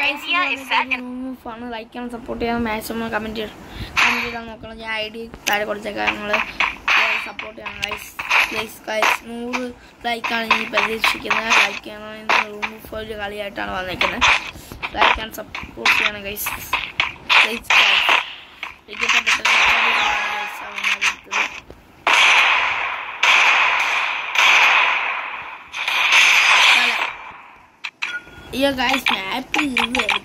India is set in fun like and support ചെയ്യാൻ maximum comment ചെയ്താൽ നോക്കണം. ഞാൻ ഐ ഡി താഴെ കൊടുത്തേക്കാം. നിങ്ങൾ സപ്പോർട്ട് ചെയ്യണം ഗൈസ്. 100 ലൈക്കാണ് ഇനി പ്രതീക്ഷിക്കുന്നത്. ലൈക്ക് ചെയ്യണം. ഇന്ന് റൂം ഫോയിൽ കളിയായിട്ടാണ് വന്നിരിക്കുന്നത്. ലൈക്ക് ആൻഡ് സപ്പോർട്ട് ചെയ്യണം guys. Yeah guys, map is map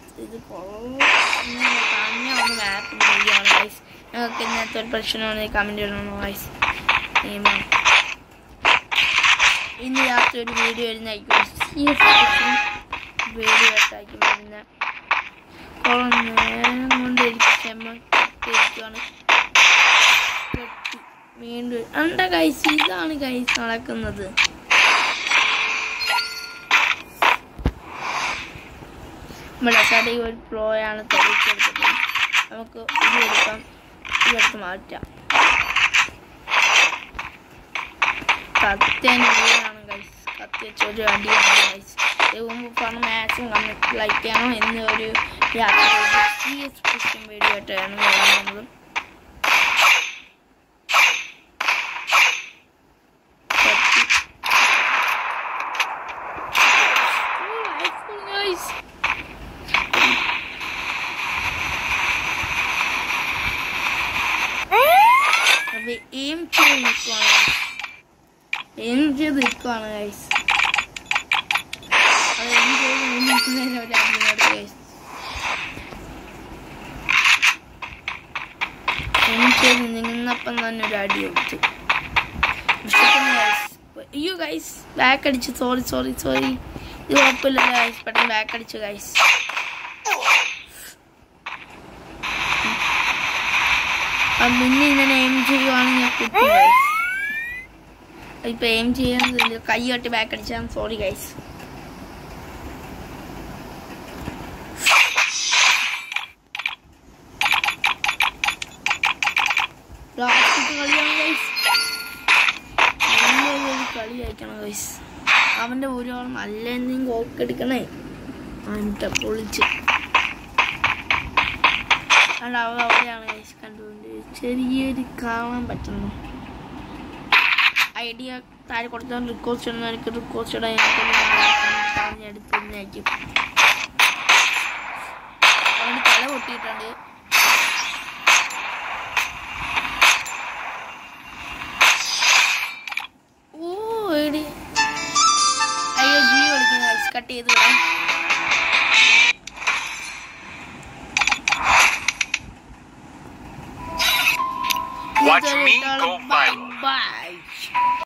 guys. Okay, third person on the comment guys. In the after video video under guys, guys നടക്കുന്നത്. നമ്മളെ ഒരു ഫ്ലോയാണ് തെളിയിച്ചെടുത്തിട്ട് നമുക്ക് ഇതെടുക്കാം. ഇതെടുത്ത് മാറ്റാം. കത്തിയാണ് ഗൈസ്. കത്തി വെച്ചൊരു അടിയാണ് ഗൈസ്. മുമ്പാണ് മാക്സിമം ലൈക്ക് ചെയ്യണം. എന്നൊരു യാത്ര സീരിയസ് ക്വസ്റ്റ്യൻ വീഡിയോ ആയിട്ടാണ് വരുന്നത്. aim ചെയ്ത് നിൽക്കുവാണ് ഗൈസ്. അത് aim ചെയ്ത് നിൽക്കുന്നതിന് ഒരു അടിയാണ് ഗൈസ്. aim ചെയ്ത് നിന്നപ്പം തന്നെ ഒരു അടി കൊടുത്തു. അയ്യോ ഗൈസ്, ബാക്ക് അടിച്ചു. സോറി ഇത് കുഴപ്പമില്ലല്ലോ ഗൈസ്. പെട്ടെന്ന് ബാക്ക് അടിച്ചു ഗൈസ്. പിന്നെ ഇങ്ങനെ എയിം ചെയ്യുവാണെങ്കിൽ ഞാൻ കുത്തി ഗൈസ്. ഇപ്പൊ എയിം ചെയ്യുന്നത് കൈ കെട്ടി ബാക്ക് അടിച്ചാൽ സോറി ഗൈസ്. കളിയാണ് ഗൈസ്. കളി അയക്കണം ഗൈസ്. അവന്റെ ഒരാൾ നല്ല എന്തെങ്കിലും കോക്കെടുക്കണേ. എന്നിട്ട് പൊളിച്ച് അവിടെയാണ് ഗൈസ് കണ്ടുകൊണ്ട് ചെറിയൊരു കാണാൻ പറ്റുന്നു. ഐഡിയ താഴെ കൊടുത്താൽ റിക്വസ്റ്റ് ഇടുന്ന എനിക്ക് റിക്വസ്റ്റ് ഇടാൻ എടുത്തിരുന്നായിരിക്കും. അവന് തല പൊട്ടിയിട്ടുണ്ട്. ഓ എടി അയ്യോ ജിയോ കളിക്കുന്ന ഗൈസ്. കട്ട് ചെയ്ത് വിടാം. Watch me go viral. Bye.